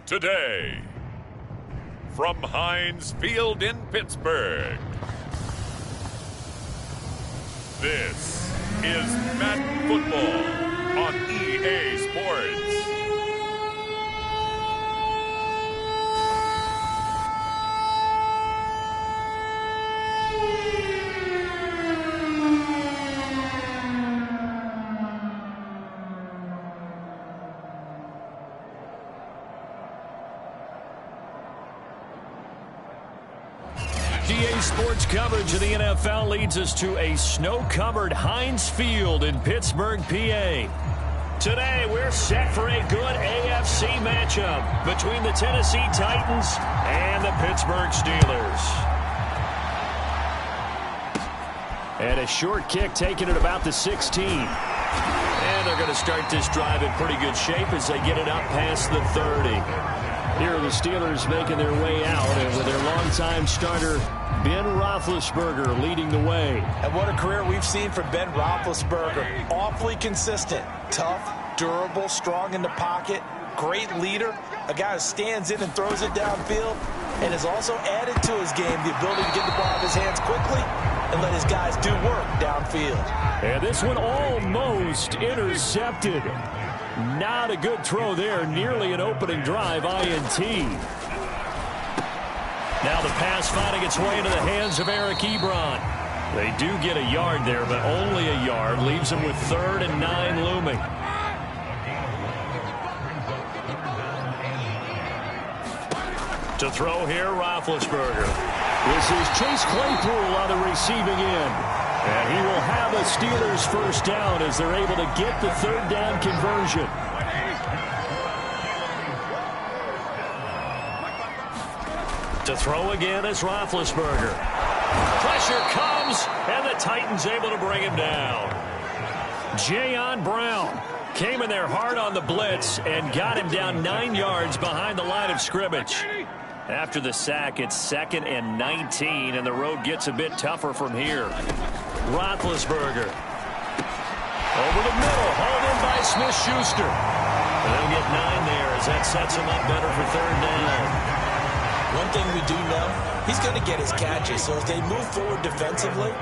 today. From Heinz Field in Pittsburgh, this is Madden Football on EA Sports. EA Sports coverage of the NFL leads us to a snow-covered Heinz Field in Pittsburgh, PA. Today, we're set for a good AFC matchup between the Tennessee Titans and the Pittsburgh Steelers. And a short kick taken at about the 16. And they're going to start this drive in pretty good shape as they get it up past the 30. Here are the Steelers making their way out, and with their longtime starter, Ben Roethlisberger, leading the way. And what a career we've seen from Ben Roethlisberger. Awfully consistent, tough, durable, strong in the pocket, great leader, a guy who stands in and throws it downfield, and has also added to his game the ability to get the ball out of his hands quickly and let his guys do work downfield. And this one almost intercepted. Not a good throw there. Nearly an opening drive INT. Now the pass finding its way into the hands of Eric Ebron. They do get a yard there, but only a yard. Leaves them with 3rd and 9 looming. To throw here, Roethlisberger. This is Chase Claypool on the receiving end. And he will have a Steelers first down as they're able to get the 3rd down conversion. To throw again is Roethlisberger. Pressure comes, and the Titans able to bring him down. Jayon Brown came in there hard on the blitz and got him down 9 yards behind the line of scrimmage. After the sack, it's 2nd and 19, and the road gets a bit tougher from here. Roethlisberger. Over the middle, hauled in by Smith-Schuster. They'll get 9 there as that sets him up better for 3rd down. One thing we do know, he's going to get his catches. So as they move forward defensively,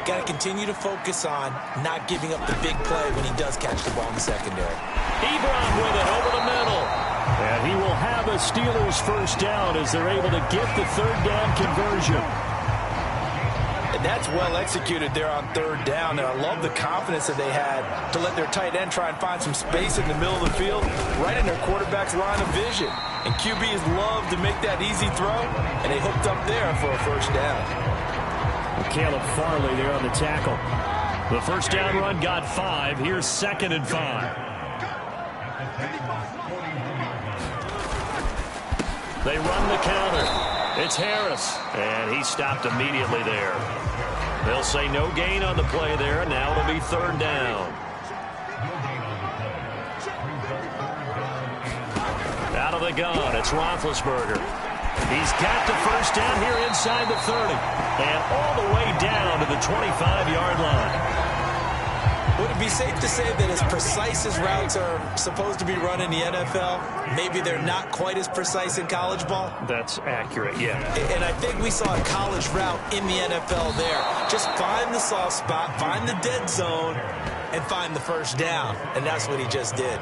got to continue to focus on not giving up the big play when he does catch the ball in the secondary. Ebron with it over the middle. And he will have a Steelers first down as they're able to get the 3rd down conversion. And that's well executed there on 3rd down. And I love the confidence that they had to let their tight end try and find some space in the middle of the field, right in their quarterback's line of vision. And QBs love to make that easy throw, and they hooked up there for a first down. Caleb Farley there on the tackle. The first down run got 5. Here's 2nd and 5. They run the counter. It's Harris, and he stopped immediately there. They'll say no gain on the play there, and now it'll be 3rd down. Out of the gun, it's Roethlisberger. He's got the first down here inside the 30, and all the way down to the 25-yard line. Would it be safe to say that as precise as routes are supposed to be run in the NFL, maybe they're not quite as precise in college ball? That's accurate, yeah. And I think we saw a college route in the NFL there. Just find the soft spot, find the dead zone, and find the first down. And that's what he just did.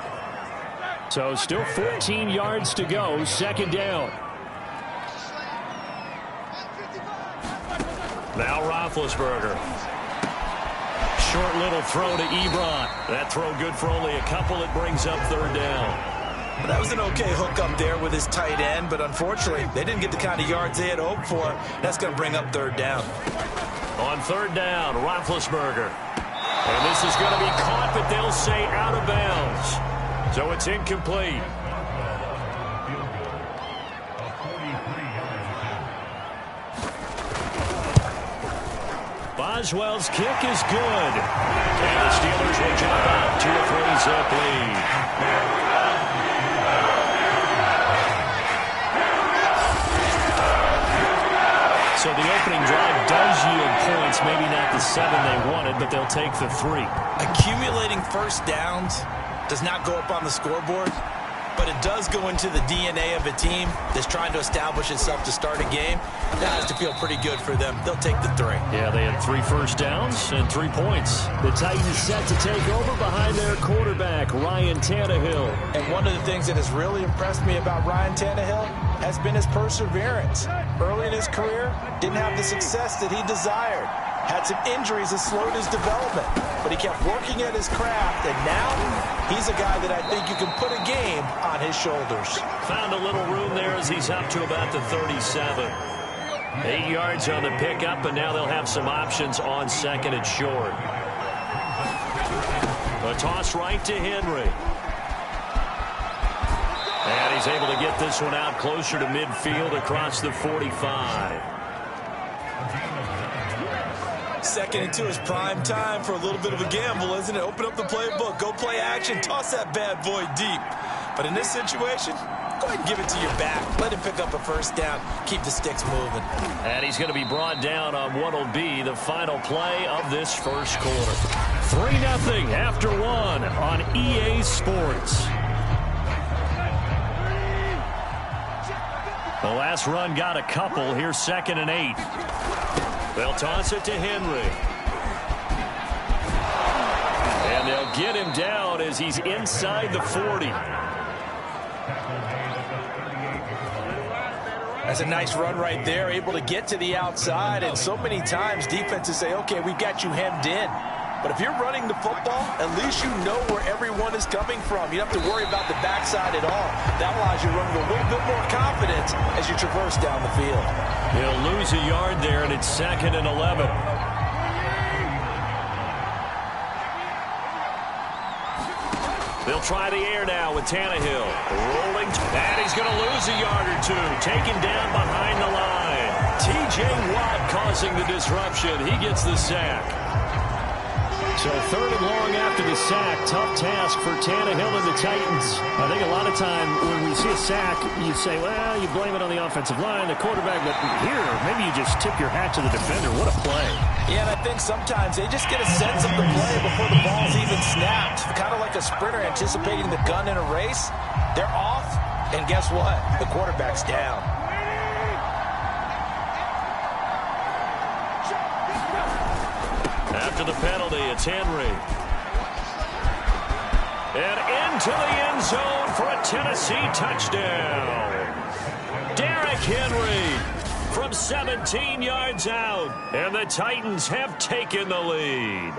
So still 14 yards to go, 2nd down. Now Roethlisberger. Short little throw to Ebron. That throw good for only a couple. It brings up 3rd down. Well, that was an okay hook up there with his tight end, but unfortunately, they didn't get the kind of yards they had hoped for. That's going to bring up 3rd down. On 3rd down, Roethlisberger. And this is going to be caught, but they'll say out of bounds. So it's incomplete. Boswell's kick is good. And the Steelers will jump out to a 3-zip lead. So the opening drive does yield points, maybe not the 7 they wanted, but they'll take the 3. Accumulating first downs does not go up on the scoreboard, but it does go into the DNA of a team that's trying to establish itself to start a game. That has to feel pretty good for them. They'll take the 3. Yeah, they had 3 first downs and 3 points. The Titans set to take over behind their quarterback, Ryan Tannehill. And one of the things that has really impressed me about Ryan Tannehill has been his perseverance. Early in his career, didn't have the success that he desired. Had some injuries that slowed his development, but he kept working at his craft, and now he's a guy that I think you can put a game on his shoulders. Found a little room there as he's up to about the 37. 8 yards on the pickup, and now they'll have some options on 2nd and short. A toss right to Henry. And he's able to get this one out closer to midfield across the 45. 2nd and 2 is prime time for a little bit of a gamble, isn't it? Open up the playbook, go play action, toss that bad boy deep. But in this situation, go ahead and give it to your back. Let him pick up a first down. Keep the sticks moving. And he's going to be brought down on what will be the final play of this first quarter. 3-0 after 1 on EA Sports. The last run got a couple. Here's 2nd and 8. They'll toss it to Henry. And they'll get him down as he's inside the 40. That's a nice run right there, able to get to the outside. And so many times defenses say, okay, we've got you hemmed in. But if you're running the football, at least you know where everyone is coming from. You don't have to worry about the backside at all. That allows you to run with a little bit more confidence as you traverse down the field. He'll lose a yard there, and it's 2nd and 11. They'll try the air now with Tannehill. Rolling, and he's going to lose a yard or 2. Taken down behind the line. T.J. Watt causing the disruption. He gets the sack. So 3rd and long after the sack. Tough task for Tannehill and the Titans. I think a lot of time when we see a sack, you say, well, you blame it on the offensive line, the quarterback. But here, maybe you just tip your hat to the defender. What a play. Yeah, and I think sometimes they just get a sense of the play before the ball's even snapped. Kind of like a sprinter anticipating the gun in a race. They're off, and guess what? The quarterback's down. After the penalty, it's Henry. And into the end zone for a Tennessee touchdown. Derrick Henry from 17 yards out. And the Titans have taken the lead.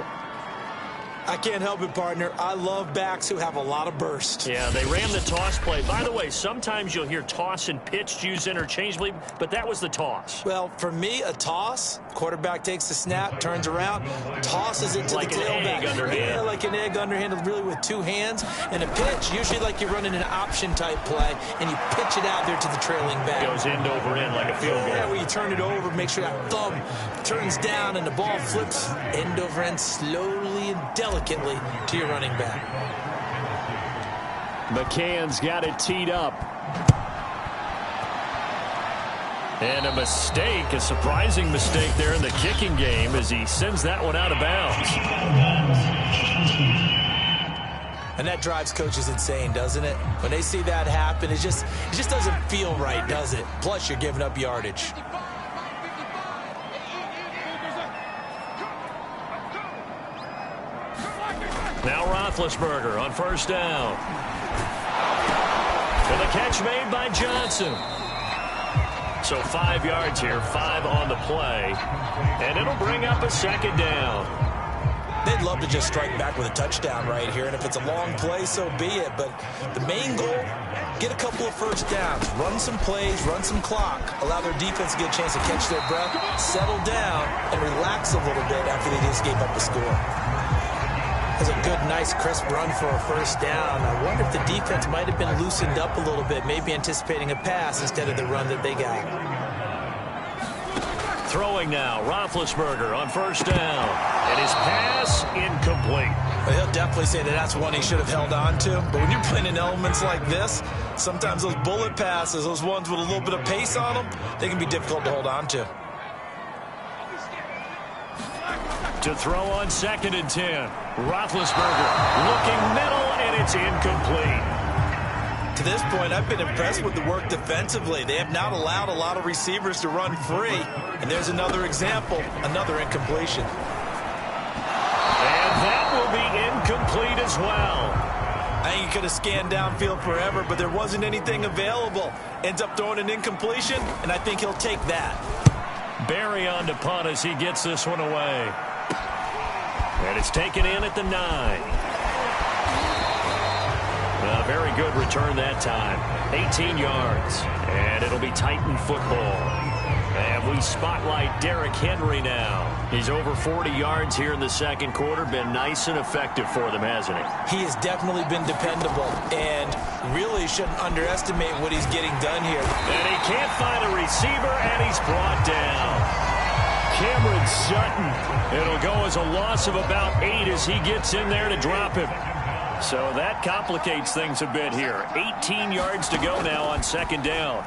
I can't help it, partner. I love backs who have a lot of burst. Yeah, they ran the toss play. By the way, sometimes you'll hear toss and pitch used interchangeably, but that was the toss. Well, for me, a toss, quarterback takes the snap, turns around, tosses it to like the tailback. Yeah, like an egg underhand, really with 2 hands. And a pitch, usually like you're running an option-type play, and you pitch it out there to the trailing back. Goes end over end like a field goal. Yeah, where you turn it over, make sure that thumb turns down, and the ball flips end over end slowly and delicately to your running back. McCann's got it teed up. And a mistake, a surprising mistake there in the kicking game as he sends that one out of bounds. And that drives coaches insane, doesn't it? When they see that happen, it just doesn't feel right, does it? Plus, you're giving up yardage. Now Roethlisberger on first down. And the catch made by Johnson. So 5 yards here, 5 on the play. And it'll bring up a 2nd down. They'd love to just strike back with a touchdown right here. And if it's a long play, so be it. But the main goal, get a couple of first downs. Run some plays, run some clock. Allow their defense to get a chance to catch their breath, settle down, and relax a little bit after they just gave up a score. That's a good, nice, crisp run for a first down. I wonder if the defense might have been loosened up a little bit, maybe anticipating a pass instead of the run that they got. Throwing now, Roethlisberger on first down. And his pass incomplete. Well, he'll definitely say that that's one he should have held on to. But when you're playing in elements like this, sometimes those bullet passes, those ones with a little bit of pace on them, they can be difficult to hold on to. To throw on 2nd and 10. Roethlisberger looking middle, and it's incomplete. To this point, I've been impressed with the work defensively. They have not allowed a lot of receivers to run free. And there's another example, another incompletion. And that will be incomplete as well. I think he could have scanned downfield forever, but there wasn't anything available. Ends up throwing an incompletion, and I think he'll take that. Barry on to punt as he gets this one away. And it's taken in at the 9. A very good return that time. 18 yards. And it'll be Titan football. And we spotlight Derrick Henry now. He's over 40 yards here in the second quarter. Been nice and effective for them, hasn't he? He has definitely been dependable. And really shouldn't underestimate what he's getting done here. And he can't find a receiver, and he's brought down. Cameron Sutton. It'll go as a loss of about 8 as he gets in there to drop him. So that complicates things a bit here. 18 yards to go now on second down.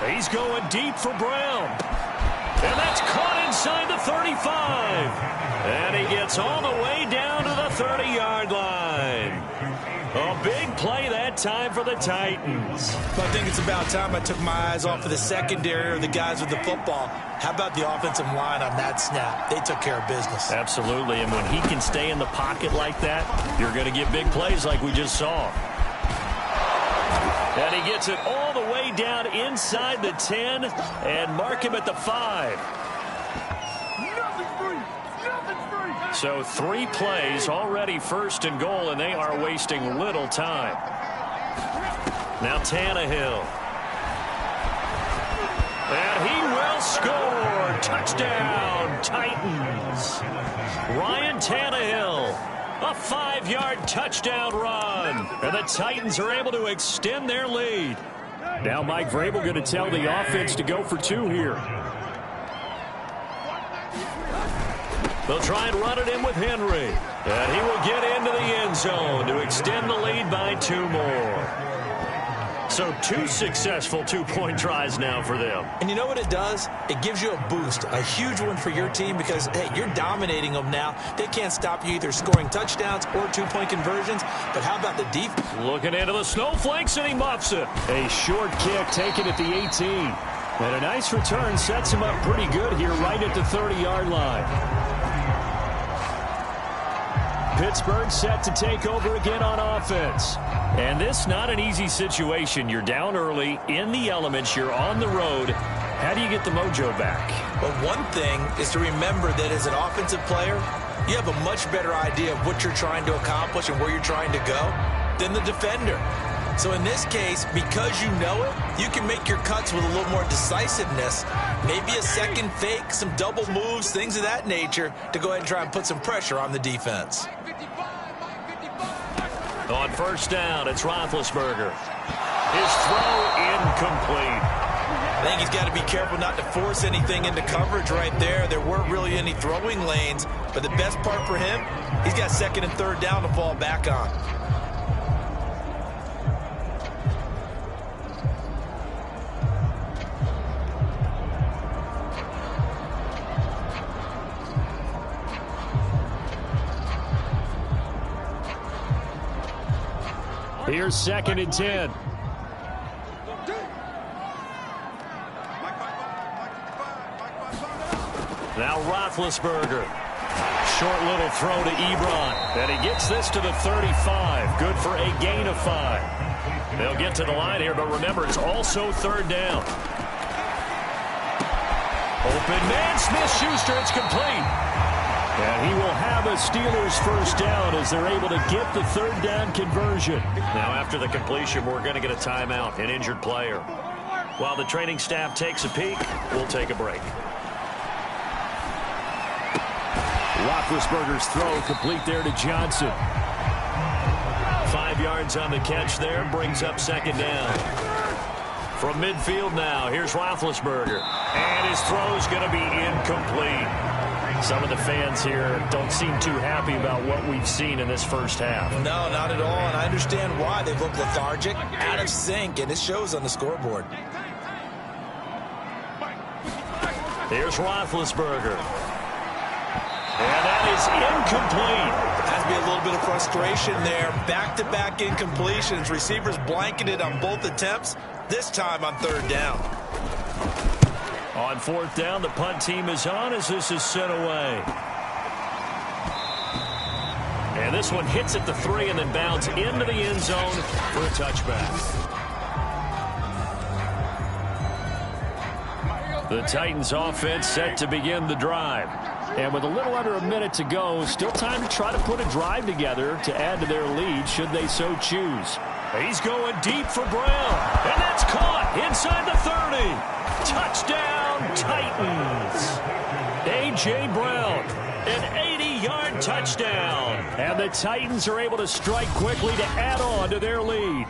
He's going deep for Brown. And that's caught inside the 35. And he gets all the way down to the 30-yard line. A big play that time for the Titans. I think it's about time I took my eyes off of the secondary or the guys with the football. How about the offensive line on that snap? They took care of business. Absolutely, and when he can stay in the pocket like that, you're going to get big plays like we just saw. And he gets it all the way down inside the 10 and mark him at the 5. So 3 plays already first and goal, and they are wasting little time. Now Tannehill. And he will score. Touchdown, Titans. Ryan Tannehill. A 5-yard touchdown run. And the Titans are able to extend their lead. Now Mike Vrabel going to tell the offense to go for 2 here. They'll try and run it in with Henry. And he will get into the end zone to extend the lead by 2 more. So 2 successful 2-point tries now for them. And you know what it does? It gives you a boost, a huge one for your team because, hey, you're dominating them now. They can't stop you either scoring touchdowns or 2-point conversions. But how about the defense? Looking into the snowflakes, and he muffs it. A short kick taken at the 18. And a nice return sets him up pretty good here right at the 30-yard line. Pittsburgh set to take over again on offense. And this not an easy situation. You're down early, in the elements, you're on the road. How do you get the mojo back? Well, one thing is to remember that as an offensive player, you have a much better idea of what you're trying to accomplish and where you're trying to go than the defender. So in this case, because you know it, you can make your cuts with a little more decisiveness. Maybe a second fake, some double moves, things of that nature to go ahead and try and put some pressure on the defense. On first down, it's Roethlisberger. His throw incomplete. I think he's got to be careful not to force anything into coverage right there. There weren't really any throwing lanes, but the best part for him, he's got second and third down to fall back on. Here's second and 10. Now Roethlisberger. Short little throw to Ebron. And he gets this to the 35. Good for a gain of 5. They'll get to the line here, but remember, it's also third down. Open man, Smith-Schuster, it's complete. And he will have a Steelers first down as they're able to get the third down conversion. Now after the completion, we're going to get a timeout, an injured player. While the training staff takes a peek, we'll take a break. Roethlisberger's throw complete there to Johnson. 5 yards on the catch there, brings up second down. From midfield now, here's Roethlisberger. And his throw's going to be incomplete. Some of the fans here don't seem too happy about what we've seen in this first half. No, not at all, and I understand why. They look lethargic, out of sync, and it shows on the scoreboard. Here's Roethlisberger. And that is incomplete. That's to be a little bit of frustration there. Back-to-back incompletions. Receivers blanketed on both attempts, this time on third down. On fourth down, the punt team is on as this is sent away. And this one hits at the 3 and then bounds into the end zone for a touchback. The Titans offense set to begin the drive. And with a little under a minute to go, still time to try to put a drive together to add to their lead should they so choose. He's going deep for Brown. And that's caught inside the 30. Touchdown, Titans. A.J. Brown, an 80-yard touchdown. And the Titans are able to strike quickly to add on to their lead.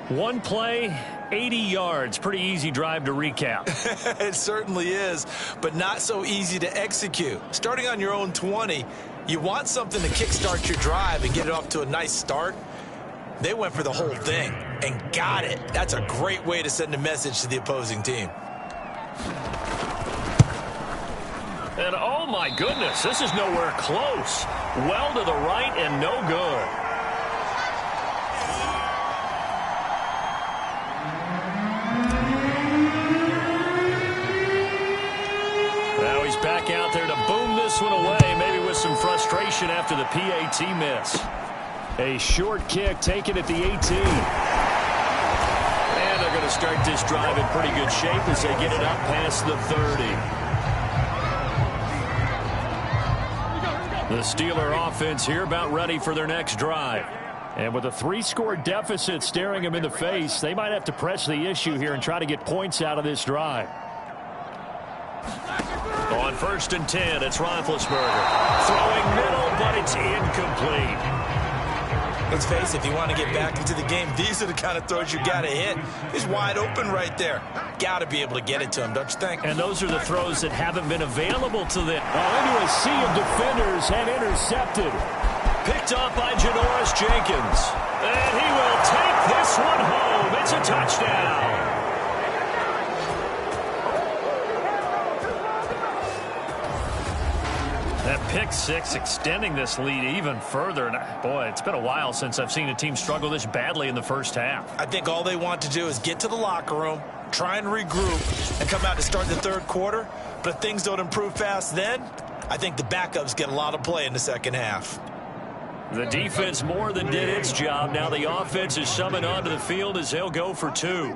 One play, 80 yards. Pretty easy drive to recap. It certainly is, but not so easy to execute. Starting on your own 20, you want something to kickstart your drive and get it off to a nice start. They went for the whole thing and got it. That's a great way to send a message to the opposing team. And oh my goodness, this is nowhere close. Well to the right and no good. Now he's back out there to boom this one away, maybe with some frustration after the PAT miss. A short kick taken at the 18. And they're going to start this drive in pretty good shape as they get it up past the 30. The Steeler offense here about ready for their next drive. And with a 3-score deficit staring them in the face, they might have to press the issue here and try to get points out of this drive. On 1st and 10, it's Roethlisberger. Throwing middle, but it's incomplete. Let's face it, if you want to get back into the game, these are the kind of throws you got to hit. He's wide open right there. Got to be able to get it to him, don't you think? And those are the throws that haven't been available to them. Into a sea of defenders and intercepted. Picked off by Janoris Jenkins. And he will take this one home. It's a touchdown. That pick six extending this lead even further. And boy, it's been a while since I've seen a team struggle this badly in the first half. I think all they want to do is get to the locker room, try and regroup, and come out to start the third quarter. But if things don't improve fast then, I think the backups get a lot of play in the second half. The defense more than did its job. Now the offense is summoned onto the field as they'll go for 2.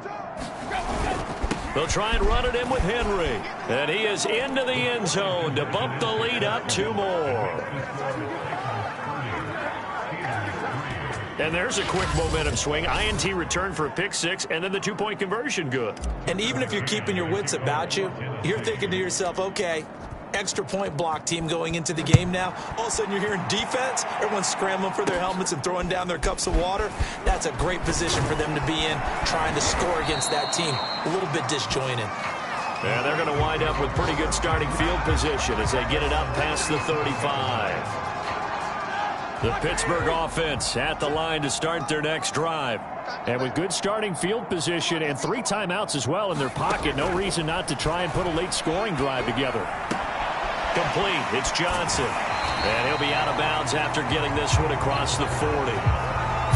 They'll try and run it in with Henry. And he is into the end zone to bump the lead up 2 more. And there's a quick momentum swing. INT return for a pick 6, and then the 2-point conversion good. And even if you're keeping your wits about you, you're thinking to yourself, okay, extra point block team going into the game now. All of a sudden you're hearing defense. Everyone's scrambling for their helmets and throwing down their cups of water. That's a great position for them to be in, trying to score against that team. A little bit disjointed. And they're going to wind up with pretty good starting field position as they get it up past the 35. The Pittsburgh offense at the line to start their next drive. And with good starting field position and 3 timeouts as well in their pocket, no reason not to try and put a late scoring drive together. Complete. It's Johnson. And he'll be out of bounds after getting this one across the 40.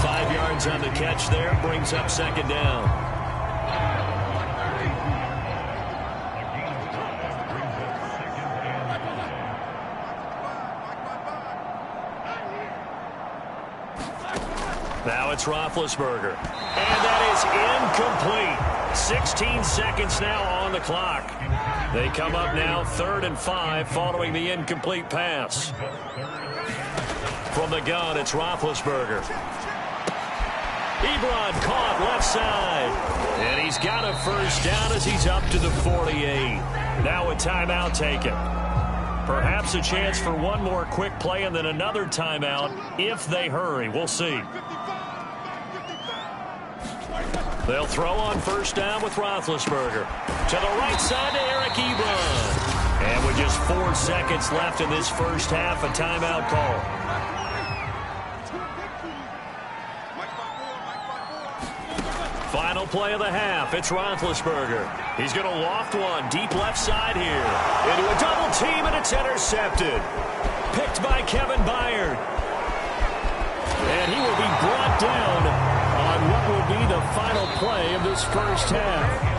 5 yards on the catch there. Brings up 2nd down. Now it's Roethlisberger. And that is incomplete. 16 seconds now on the clock. They come up now 3rd and 5 following the incomplete pass. From the gun, it's Roethlisberger. Ebron caught left side. And he's got a first down as he's up to the 48. Now a timeout taken. Perhaps a chance for one more quick play and then another timeout if they hurry. We'll see. They'll throw on 1st down with Roethlisberger. To the right side to Eric Ebron. And with just 4 seconds left in this first half, a timeout call. Final play of the half. It's Roethlisberger. He's going to loft one deep left side here. Into a double team, and it's intercepted. Picked by Kevin Byard. And he will be brought down on what will be the final play of this first half.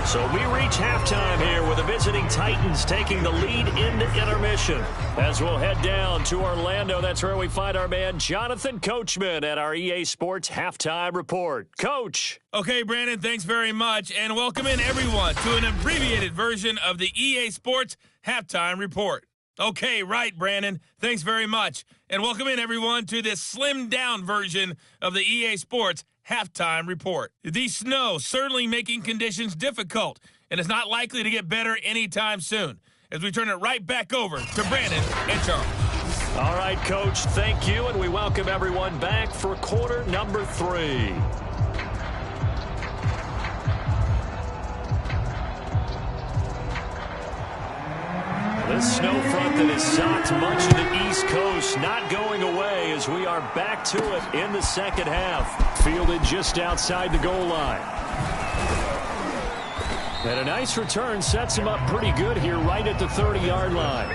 So we reach halftime here with the visiting Titans taking the lead into intermission. As we'll head down to Orlando, that's where we find our man Jonathan Coachman at our EA Sports Halftime Report. Coach. Okay, Brandon, thanks very much. And welcome in, everyone, to an abbreviated version of the EA Sports Halftime Report. Okay, right, Brandon. Thanks very much. And welcome in, everyone, to this slimmed-down version of the EA Sports Halftime Report. The snow certainly making conditions difficult, and it's not likely to get better anytime soon, as we turn it right back over to Brandon and Charles. All right, Coach, thank you, and we welcome everyone back for quarter number 3. This snow front that has socked much of the East Coast not going away as we are back to it in the second half. Fielded just outside the goal line. And a nice return sets him up pretty good here right at the 30-yard line.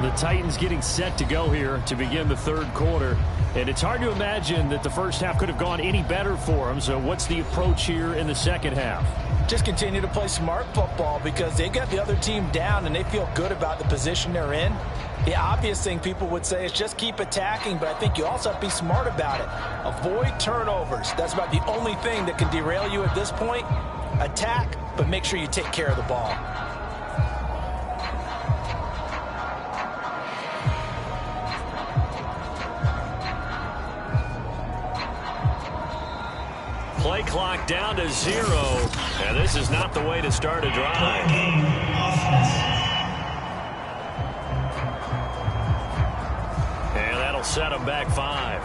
The Titans getting set to go here to begin the third quarter. And it's hard to imagine that the first half could have gone any better for them. So what's the approach here in the second half? Just continue to play smart football because they got the other team down and they feel good about the position they're in. The obvious thing people would say is just keep attacking, but I think you also have to be smart about it. Avoid turnovers. That's about the only thing that can derail you at this point. Attack, but make sure you take care of the ball. Play clock down to 0, and this is not the way to start a drive. And that'll set them back 5.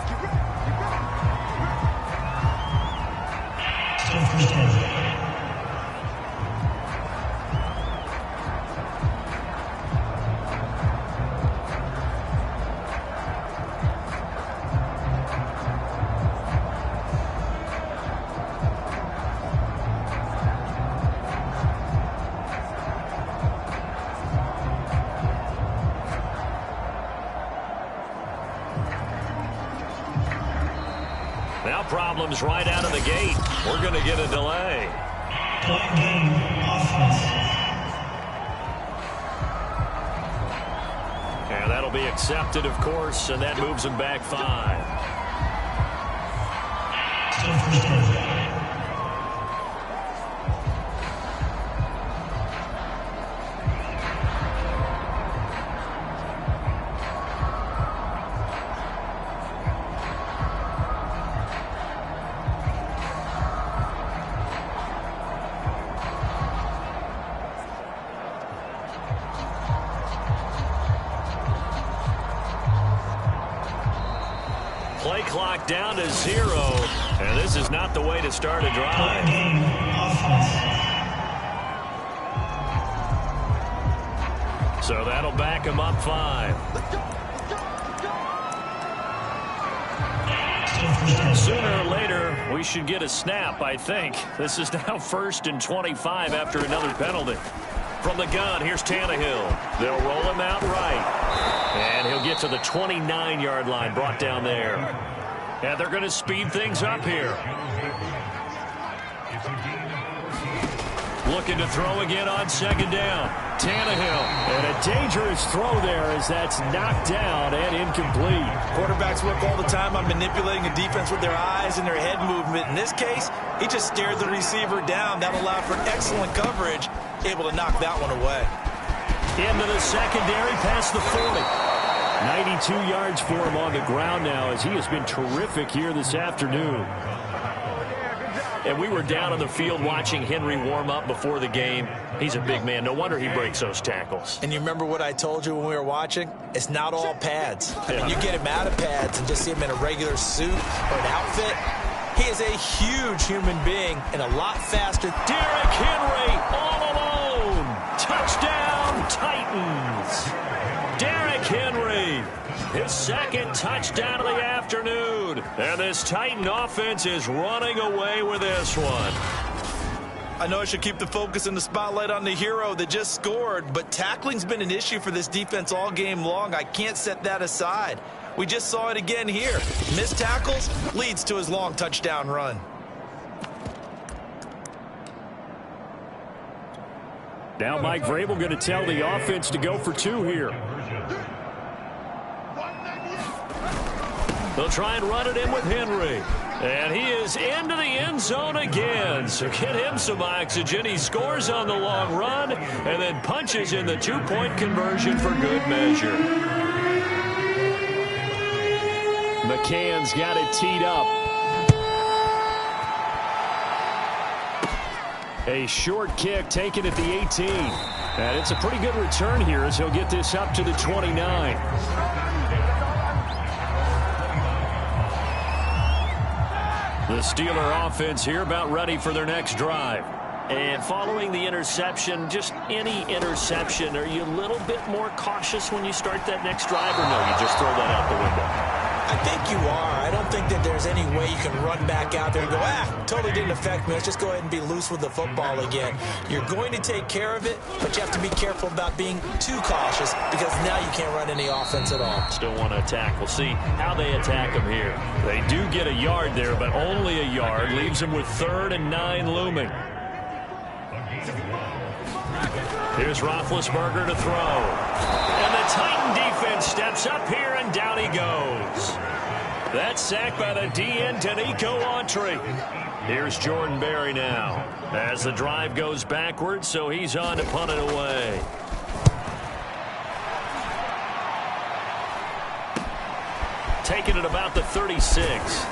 Now problems right out of the gate. We're going to get a delay. And that'll be accepted, of course, and that moves them back 5. Play clock down to 0, and this is not the way to start a drive. So that'll back him up 5. Sooner or later, we should get a snap, I think. This is now 1st and 25 after another penalty. From the gun, here's Tannehill. They'll roll him out right. And he'll get to the 29-yard line, brought down there. And they're going to speed things up here. Looking to throw again on 2nd down. Tannehill. And a dangerous throw there as that's knocked down and incomplete. Quarterbacks work all the time on manipulating a defense with their eyes and their head movement. In this case, he just stared the receiver down. That allowed for excellent coverage, able to knock that one away. Into the secondary, past the 40. 92 yards for him on the ground now as he has been terrific here this afternoon. And we were down on the field watching Henry warm up before the game. He's a big man. No wonder he breaks those tackles. And you remember what I told you when we were watching? It's not all pads. I mean, you get him out of pads and just see him in a regular suit or an outfit. He is a huge human being and a lot faster. Derrick Henry all alone. Touchdown, Titans. Derrick Henry, his 2nd touchdown of the afternoon. And this Titan offense is running away with this one. I know I should keep the focus and the spotlight on the hero that just scored, but tackling's been an issue for this defense all game long. I can't set that aside. We just saw it again here. Missed tackles leads to his long touchdown run. Now Mike Vrabel going to tell the offense to go for 2 here. They'll try and run it in with Henry. And he is into the end zone again. So get him some oxygen. He scores on the long run and then punches in the 2-point conversion for good measure. McCann's got it teed up. A short kick taken at the 18. And it's a pretty good return here as he'll get this up to the 29. The Steeler offense here about ready for their next drive. And following the interception, just any interception, are you a little bit more cautious when you start that next drive, or no, you just throw that out the window? I think you are. I don't think that there's any way you can run back out there and go, totally didn't affect me. Let's just go ahead and be loose with the football again. You're going to take care of it, but you have to be careful about being too cautious because now you can't run any offense at all. Still want to attack. We'll see how they attack him here. They do get a yard there, but only a yard. Leaves them with 3rd and 9 looming. Here's Roethlisberger to throw. And the Titan defense steps up here, and down he goes. That's sacked by the DN, Danico Autry. Here's Jordan Berry now. As the drive goes backwards, so he's on to punt it away. Taking it about the 36.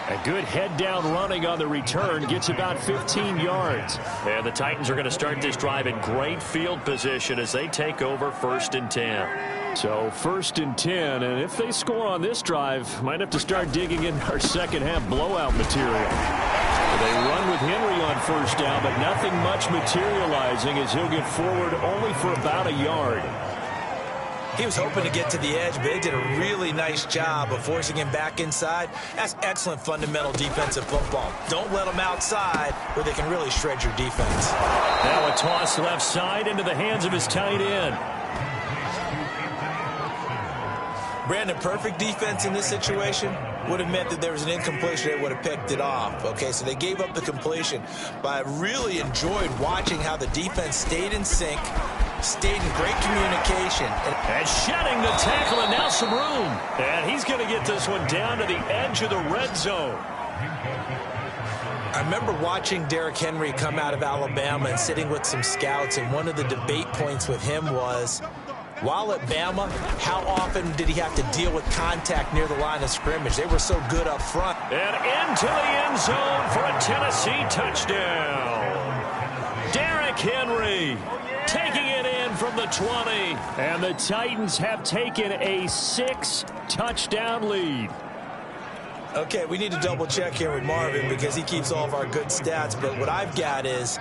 A good head-down running on the return gets about 15 yards. And the Titans are going to start this drive in great field position as they take over 1st and 10. So 1st and 10, and if they score on this drive, might have to start digging in our second-half blowout material. They run with Henry on 1st down, but nothing much materializing as he'll get forward only for about a yard. He was hoping to get to the edge, but they did a really nice job of forcing him back inside. That's excellent fundamental defensive football. Don't let them outside where they can really shred your defense. Now a toss left side into the hands of his tight end. Brandon, perfect defense in this situation would have meant that there was an incompletion. They would have picked it off. Okay, so they gave up the completion. But I really enjoyed watching how the defense stayed in sync, stayed in great communication. And shedding the tackle, and now some room. And he's going to get this one down to the edge of the red zone. I remember watching Derrick Henry come out of Alabama and sitting with some scouts, and one of the debate points with him was, while at Bama, how often did he have to deal with contact near the line of scrimmage? They were so good up front. And into the end zone for a Tennessee touchdown. Derrick Henry taking it in from the 20. And the Titans have taken a 6-touchdown lead. Okay, we need to double check here with Marvin because he keeps all of our good stats. But what I've got is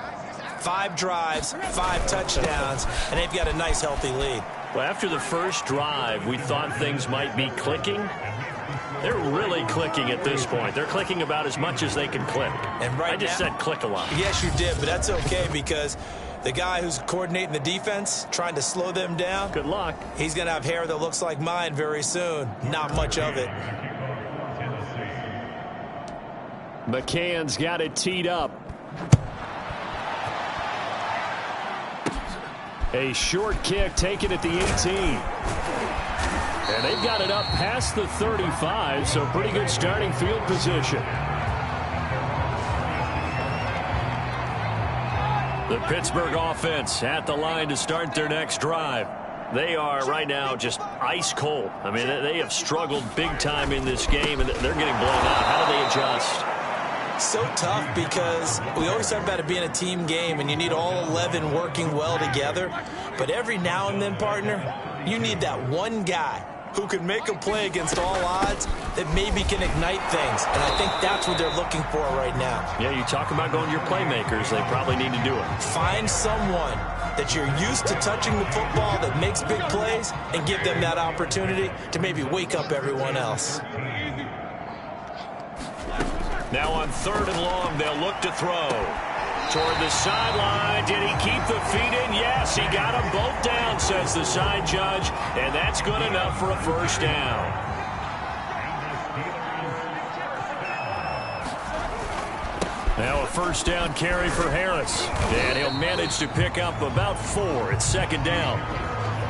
5 drives, 5 touchdowns, and they've got a nice, healthy lead. Well, after the first drive, we thought things might be clicking. They're really clicking at this point. They're clicking about as much as they can click. And right I just said click a lot. Yes, you did, but that's okay because the guy who's coordinating the defense, trying to slow them down. Good luck. He's going to have hair that looks like mine very soon. Not much of it. McCann's got it teed up. A short kick taken at the 18. And they've got it up past the 35, so pretty good starting field position. The Pittsburgh offense at the line to start their next drive. They are right now just ice cold. I mean, they have struggled big time in this game, and they're getting blown out. How do they adjust? So tough because we always talk about it being a team game and you need all 11 working well together. But every now and then, partner, you need that one guy who can make a play against all odds that maybe can ignite things. And I think that's what they're looking for right now. Yeah, you talk about going to your playmakers. They probably need to do it. Find someone that you're used to touching the football that makes big plays and give them that opportunity to maybe wake up everyone else. Now on 3rd and long, they'll look to throw. Toward the sideline. Did he keep the feet in? Yes, he got them both down, says the side judge. And that's good enough for a first down. Now a first down carry for Harris. And he'll manage to pick up about 4. It's second down.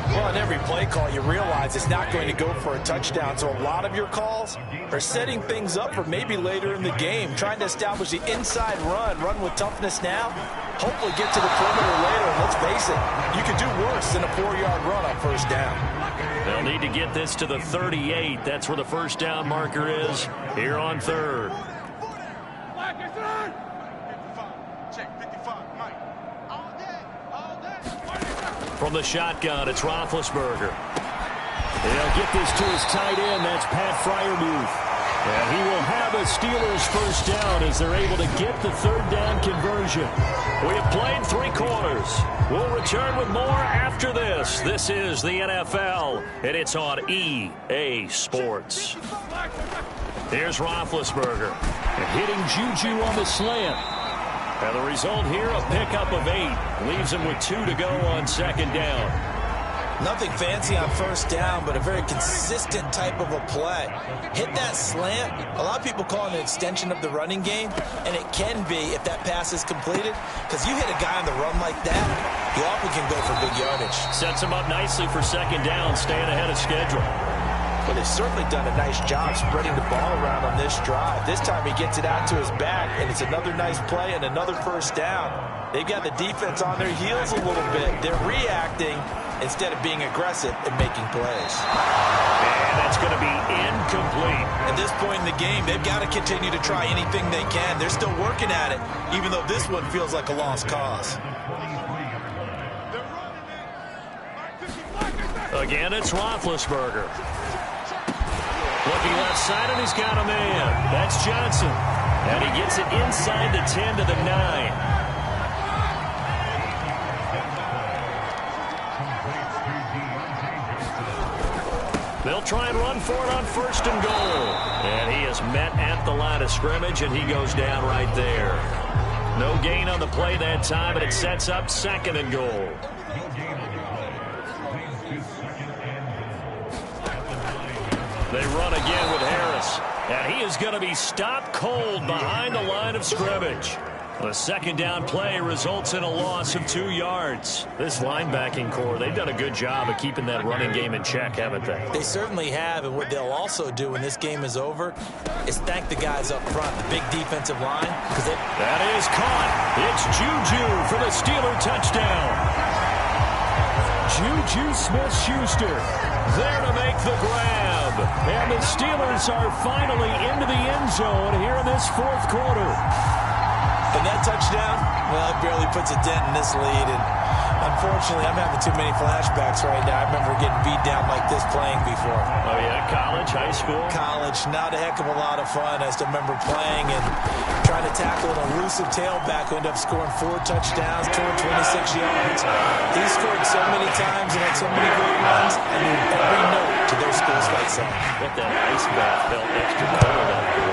Well, on every play call, you realize it's not going to go for a touchdown. So a lot of your calls are setting things up for maybe later in the game, trying to establish the inside run with toughness now, hopefully get to the perimeter later. And let's face it, you could do worse than a 4-yard run on first down. They'll need to get this to the 38. That's where the first down marker is here on third. From the shotgun, it's Roethlisberger. He'll get this to his tight end. That's Pat Freiermuth. And he will have a Steelers first down as they're able to get the third down conversion. We have played 3 quarters. We'll return with more after this. This is the NFL, and it's on EA Sports. Here's Roethlisberger. And hitting Juju on the slant. And the result here, a pickup of 8. Leaves him with 2 to go on second down. Nothing fancy on first down, but a very consistent type of a play. Hit that slant. A lot of people call it an extension of the running game, and it can be if that pass is completed, because you hit a guy on the run like that, he often can go for big yardage. Sets him up nicely for second down, staying ahead of schedule. Well, they've certainly done a nice job spreading the ball around on this drive. This time he gets it out to his back, and it's another nice play and another first down. They've got the defense on their heels a little bit. They're reacting instead of being aggressive and making plays. And that's going to be incomplete. At this point in the game, they've got to continue to try anything they can. They're still working at it, even though this one feels like a lost cause. Again, it's Roethlisberger. Looking left side, and he's got a man. That's Johnson. And he gets it inside the 10 to the 9. They'll try and run for it on first and goal. And he is met at the line of scrimmage, and he goes down right there. No gain on the play that time, but it sets up second and goal. They run again with Harris. And he is going to be stopped cold behind the line of scrimmage. The second down play results in a loss of 2 yards. This linebacking core, they've done a good job of keeping that running game in check, haven't they? They certainly have, and what they'll also do when this game is over is thank the guys up front, the big defensive line. That is caught. It's Juju for the Steeler touchdown. Juju Smith-Schuster there to make the grab. And the Steelers are finally into the end zone here in this fourth quarter. And that touchdown, well, it barely puts a dent in this lead. And unfortunately, I'm having too many flashbacks right now. I remember getting beat down like this playing before. Oh, yeah? College, high school? College, not a heck of a lot of fun. I still remember playing and trying to tackle an elusive tailback who ended up scoring 4 touchdowns, 226 yards. He scored so many times and had so many great runs. I knew every note to their school's fight song. Bet that ice bath felt extra cold out there.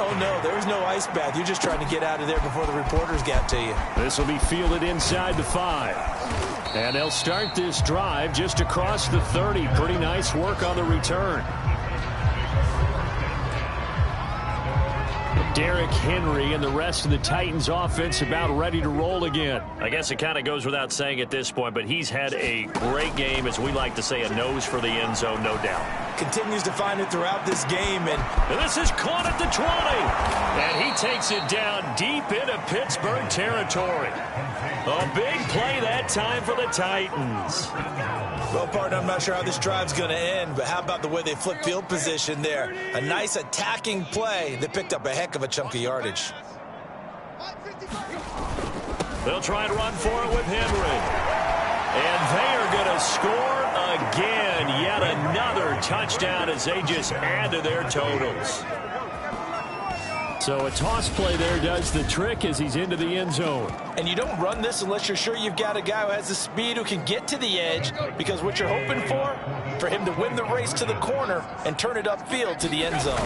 Oh, no, there was no ice bath. You're just trying to get out of there before the reporters got to you. This will be fielded inside the 5. And they'll start this drive just across the 30. Pretty nice work on the return. Derrick Henry and the rest of the Titans offense about ready to roll again. I guess it kind of goes without saying at this point, but he's had a great game, as we like to say, a nose for the end zone, no doubt. Continues to find it throughout this game. And this is caught at the 20. And he takes it down deep into Pittsburgh territory. A big play that time for the Titans. Well, partner, I'm not sure how this drive's going to end, but how about the way they flip field position there? A nice attacking play that picked up a heck of a chunk of yardage. They'll try and run for it with Henry. And they are going to score again. Yet another touchdown as they just add to their totals. So a toss play there does the trick as he's into the end zone. And you don't run this unless you're sure you've got a guy who has the speed who can get to the edge, because what you're hoping for him to win the race to the corner and turn it upfield to the end zone.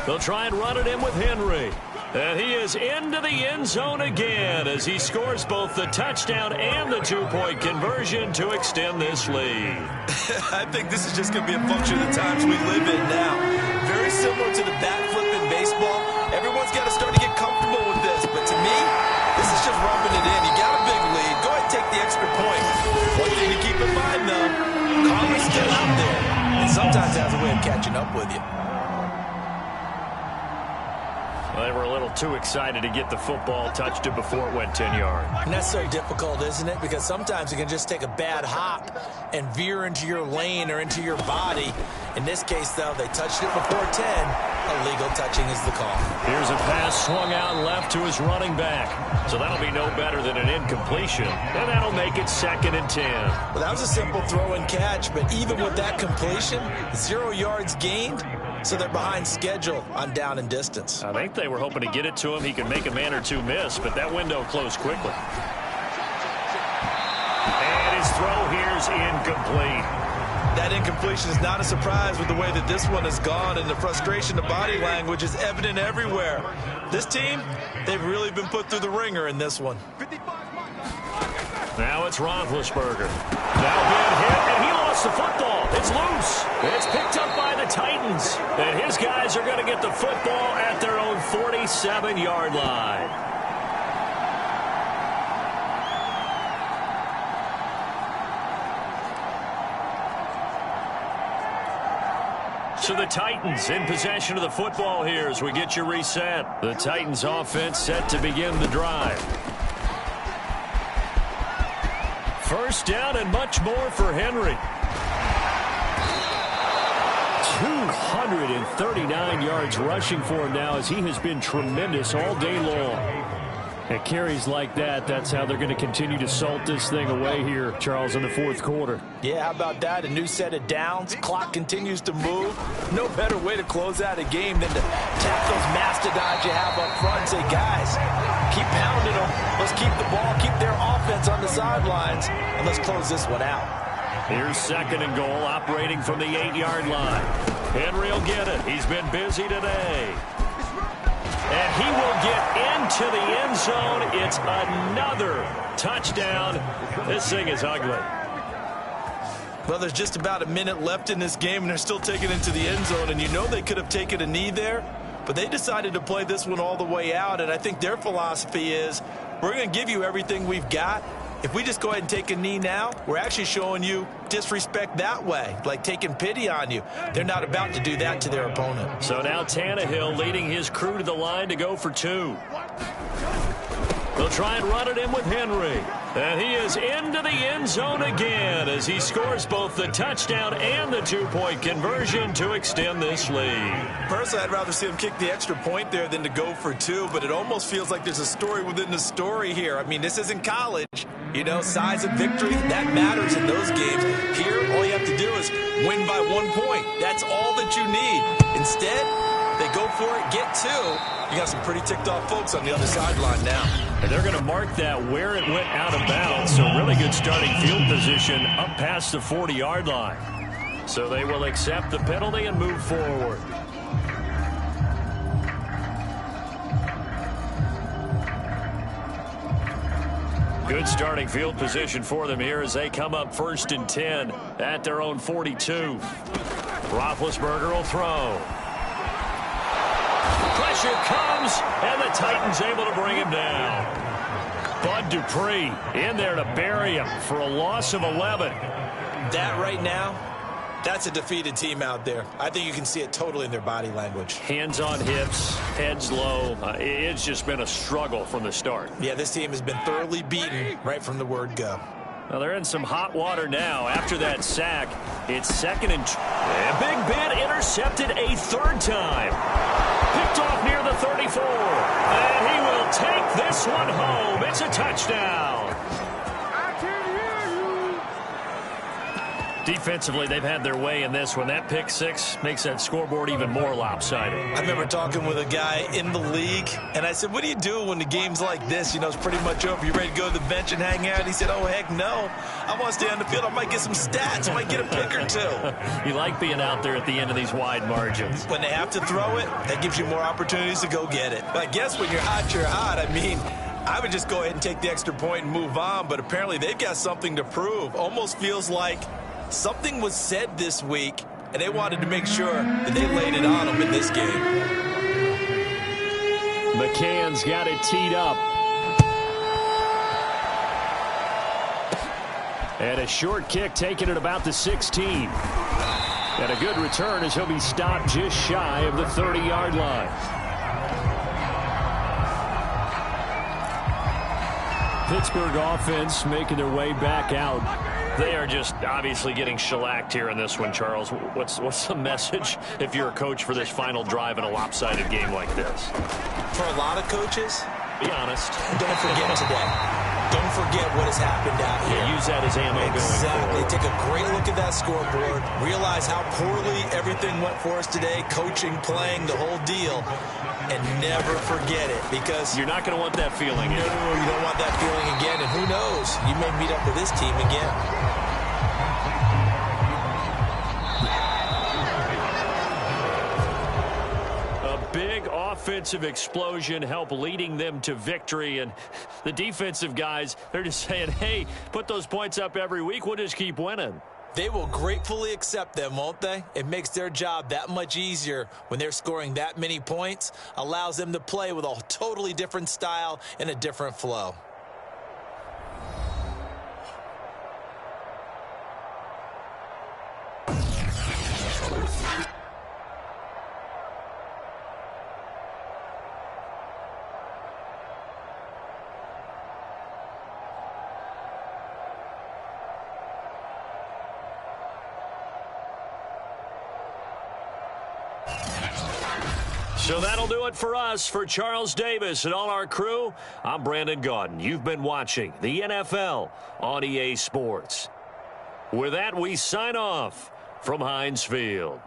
They'll try and run it in with Henry. And he is into the end zone again as he scores both the touchdown and the two-point conversion to extend this lead. I think this is just going to be a function of the times we live in now. Very similar to the bat flip in baseball. Everyone's got to start to get comfortable with this. But to me, this is just rubbing it in. You got a big lead. Go ahead and take the extra point. One thing to keep in mind, though, karma's still out there. And sometimes has a way of catching up with you. Well, they were a little too excited to get the football, touched it before it went 10 yards. And that's so difficult, isn't it? Because sometimes you can just take a bad hop and veer into your lane or into your body. In this case, though, they touched it before 10. Illegal touching is the call. Here's a pass swung out left to his running back. So that'll be no better than an incompletion. And that'll make it 2nd and 10. Well, that was a simple throw and catch, but even with that completion, 0 yards gained. So they're behind schedule on down and distance. I think they were hoping to get it to him. He could make a man or two miss, but that window closed quickly. And his throw here's incomplete. That incompletion is not a surprise with the way that this one has gone, and the frustration, the body language is evident everywhere. This team, they've really been put through the ringer in this one. Now it's Roethlisberger. Now being hit, and he lost the football. It's loose. It's picked up by the Titans. And his guys are going to get the football at their own 47-yard line. So the Titans in possession of the football here as we get you reset. The Titans offense set to begin the drive. First down and much more for Henry. 239 yards rushing for him now as he has been tremendous all day long. At carries like that, that's how they're going to continue to salt this thing away here, Charles, in the fourth quarter. Yeah, how about that? A new set of downs. Clock continues to move. No better way to close out a game than to tap those mastodons you have up front and say, guys, keep pounding them. Let's keep the ball, keep their offense on the sidelines, and let's close this one out. Here's 2nd and goal, operating from the 8-yard line. Henry will get it. He's been busy today. And he will get into the end zone. It's another touchdown. This thing is ugly. Well, there's just about a minute left in this game, and they're still taking it into the end zone. And you know they could have taken a knee there, but they decided to play this one all the way out. And I think their philosophy is, we're going to give you everything we've got. If we just go ahead and take a knee now, we're actually showing you disrespect that way, like taking pity on you. They're not about to do that to their opponent. So now Tannehill leading his crew to the line to go for 2. They'll try and run it in with Henry. And he is into the end zone again as he scores both the touchdown and the two-point conversion to extend this lead. Personally, I'd rather see him kick the extra point there than to go for 2, but it almost feels like there's a story within the story here. I mean, this isn't college. You know, size of victory, that matters in those games. Here, all you have to do is win by 1 point. That's all that you need. Instead, they go for it, get 2. You got some pretty ticked off folks on the other sideline now. And they're going to mark that where it went out of bounds. So really good starting field position up past the 40-yard line. So they will accept the penalty and move forward. Good starting field position for them here as they come up 1st and 10 at their own 42. Roethlisberger will throw. Pressure comes, and the Titans able to bring him down. Bud Dupree in there to bury him for a loss of 11. That right now, that's a defeated team out there. I think you can see it totally in their body language. Hands on hips, heads low. It's just been a struggle from the start. Yeah, this team has been thoroughly beaten right from the word go. Well, they're in some hot water now after that sack. It's 2nd and Big Ben intercepted a 3rd time. Picked off near the 34. And he will take this one home. It's a touchdown. Defensively, they've had their way in this one. That pick six makes that scoreboard even more lopsided. I remember talking with a guy in the league, and I said, what do you do when the game's like this? You know, it's pretty much over. You ready to go to the bench and hang out? He said, oh, heck no. I want to stay on the field. I might get some stats. I might get a pick or two. You like being out there at the end of these wide margins. When they have to throw it, that gives you more opportunities to go get it. But I guess when you're hot, you're hot. I mean, I would just go ahead and take the extra point and move on, but apparently they've got something to prove. Almost feels like something was said this week, and they wanted to make sure that they laid it on them in this game. McCann's got it teed up. And a short kick taken at about the 16. And a good return as he'll be stopped just shy of the 30-yard line. Pittsburgh offense making their way back out. They are just obviously getting shellacked here in this one, Charles. What's the message if you're a coach for this final drive in a lopsided game like this? For a lot of coaches, be honest. Don't forget today. Don't forget what has happened out here. Yeah, use that as ammo going forward. Take a great look at that scoreboard. Realize how poorly everything went for us today. Coaching, playing, the whole deal. And never forget it, because you're not going to want that feeling. No, you don't want that feeling again. And who knows? You may meet up with this team again. Big offensive explosion help leading them to victory, and the defensive guys, they're just saying, hey, put those points up every week, we'll just keep winning. They will gratefully accept them, won't they? It makes their job that much easier when they're scoring that many points, allows them to play with a totally different style and a different flow. So that'll do it for us. For Charles Davis and all our crew, I'm Brandon Gaudin. You've been watching the NFL on EA Sports. With that, we sign off from Heinz Field.